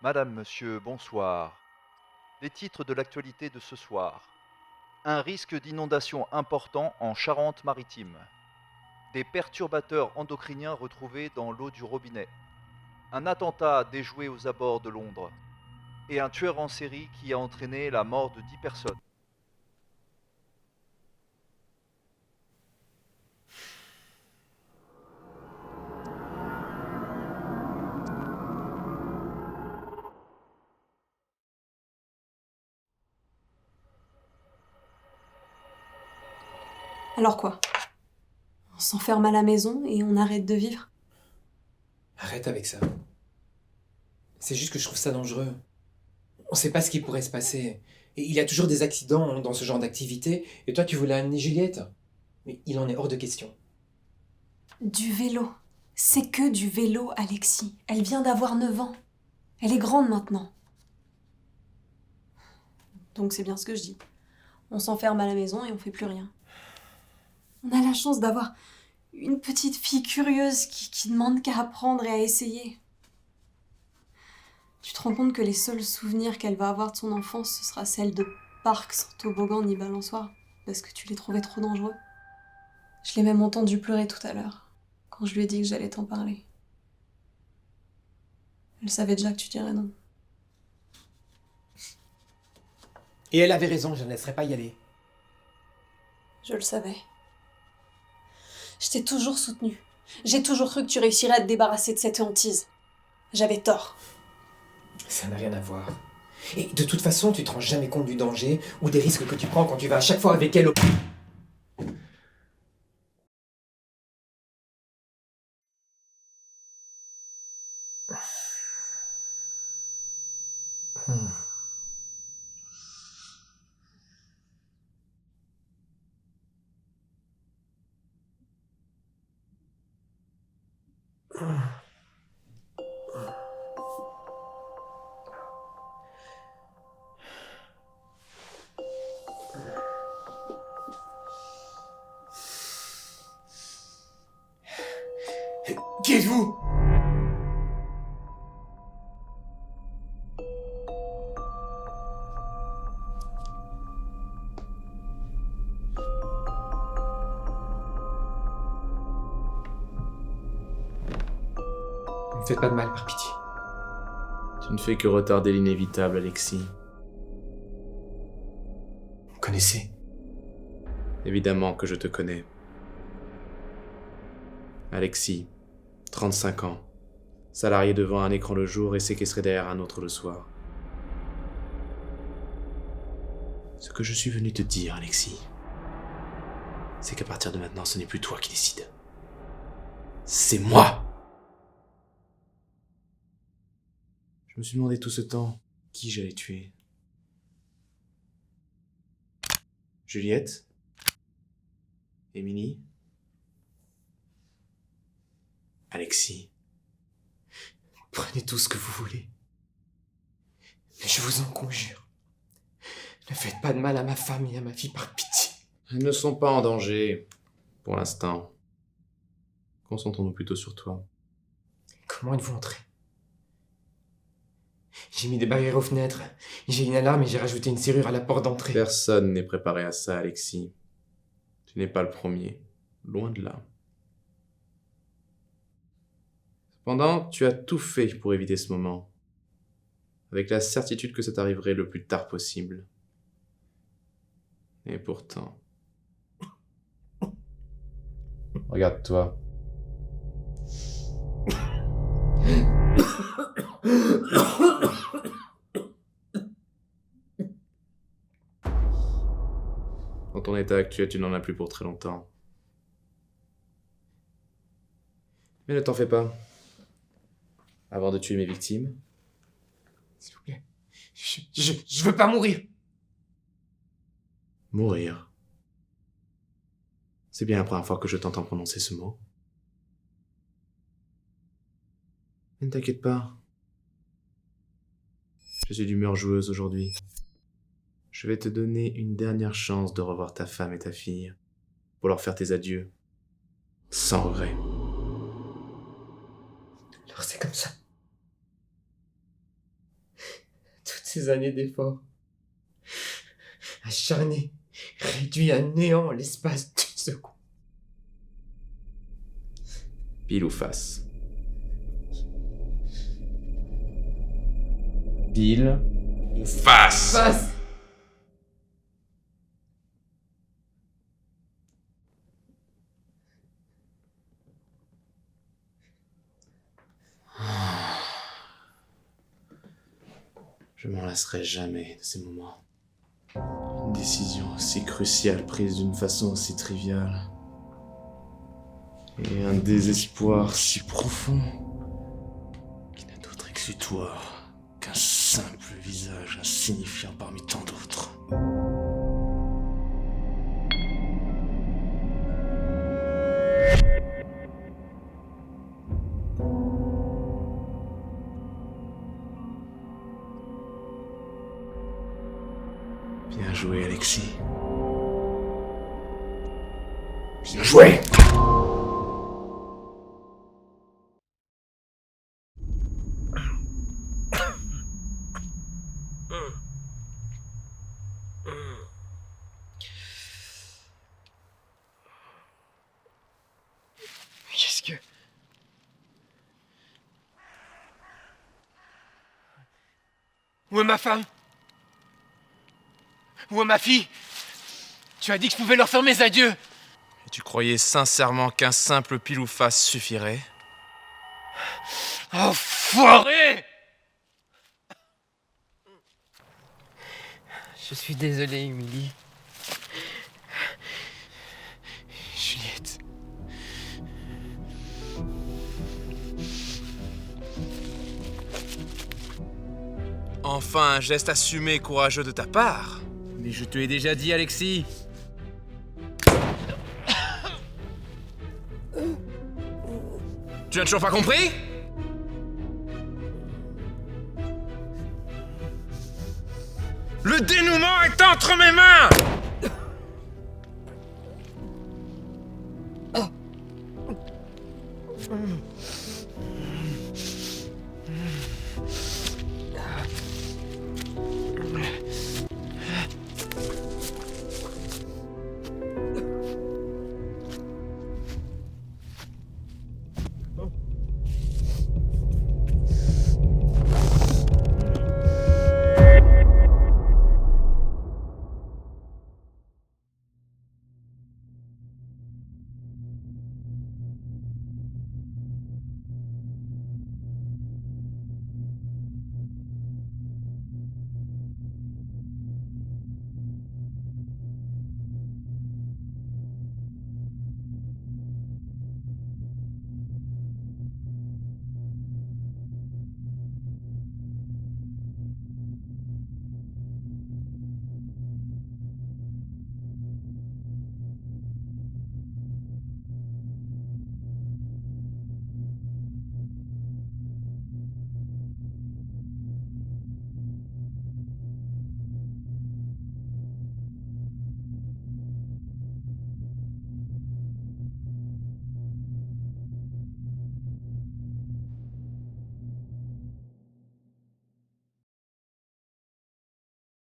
Madame, monsieur, bonsoir. Les titres de l'actualité de ce soir. Un risque d'inondation important en Charente-Maritime. Des perturbateurs endocriniens retrouvés dans l'eau du robinet. Un attentat déjoué aux abords de Londres. Et un tueur en série qui a entraîné la mort de 10 personnes. Alors quoi? On s'enferme à la maison et on arrête de vivre? Arrête avec ça. C'est juste que je trouve ça dangereux. On sait pas ce qui pourrait se passer. Et il y a toujours des accidents dans ce genre d'activité. Et toi, tu voulais amener Juliette? Mais il en est hors de question. Du vélo. C'est que du vélo, Alexis. Elle vient d'avoir 9 ans. Elle est grande maintenant. Donc c'est bien ce que je dis. On s'enferme à la maison et on fait plus rien. On a la chance d'avoir une petite fille curieuse qui demande qu'à apprendre et à essayer. Tu te rends compte que les seuls souvenirs qu'elle va avoir de son enfance, ce sera celle de parcs sans toboggan ni balançoire, parce que tu les trouvais trop dangereux. Je l'ai même entendu pleurer tout à l'heure, quand je lui ai dit que j'allais t'en parler. Elle savait déjà que tu dirais non. Et elle avait raison, je ne laisserai pas y aller. Je le savais. Je t'ai toujours soutenue. J'ai toujours cru que tu réussirais à te débarrasser de cette hantise. J'avais tort. Ça n'a rien à voir. Et de toute façon, tu te rends jamais compte du danger ou des risques que tu prends quand tu vas à chaque fois avec elle au... Hmm. Qui êtes-vous? Ne me faites pas de mal, par pitié. Tu ne fais que retarder l'inévitable, Alexis. Vous me connaissez? Évidemment que je te connais. Alexis, 35 ans, salarié devant un écran le jour et séquestré derrière un autre le soir. Ce que je suis venu te dire, Alexis, c'est qu'à partir de maintenant, ce n'est plus toi qui décides. C'est moi! Je me suis demandé tout ce temps qui j'allais tuer. Juliette? Émilie? Alexis? Prenez tout ce que vous voulez. Mais je vous en conjure. Ne faites pas de mal à ma femme et à ma fille par pitié. Elles ne sont pas en danger, pour l'instant. Concentrons-nous plutôt sur toi. Comment êtes-vous entré? J'ai mis des barrières aux fenêtres, j'ai une alarme et j'ai rajouté une serrure à la porte d'entrée. Personne n'est préparé à ça, Alexis. Tu n'es pas le premier. Loin de là. Cependant, tu as tout fait pour éviter ce moment. Avec la certitude que ça t'arriverait le plus tard possible. Et pourtant... Regarde-toi. Dans ton état actuel, tu n'en as plus pour très longtemps. Mais ne t'en fais pas. Avant de tuer mes victimes, S'il vous plaît. Je veux pas mourir. mourir. C'est bien la première fois que je t'entends prononcer ce mot. Mais ne t'inquiète pas. Je suis d'humeur joueuse aujourd'hui. Je vais te donner une dernière chance de revoir ta femme et ta fille, pour leur faire tes adieux, sans regret. Alors c'est comme ça. ces années d'efforts. Acharné, réduit à néant en l'espace d'une seconde. Pile ou face? Pile ou face? Face. Je m'en lasserai jamais de ces moments. Une décision aussi cruciale prise d'une façon aussi triviale. Et un désespoir si profond qui n'a d'autre exutoire qu'un simple visage insignifiant parmi tant d'autres. Bien joué, Alexis. Bien joué! Qu'est-ce que... Où est ma femme? Où est ma fille? Tu as dit que je pouvais leur faire mes adieux. Et tu croyais sincèrement qu'un simple pile ou face suffirait? Enfoiré! Je suis désolé, Émilie. Juliette. Enfin, un geste assumé et courageux de ta part. Mais je te l'ai déjà dit, Alexis. Tu n'as toujours pas compris? Le dénouement est entre mes mains!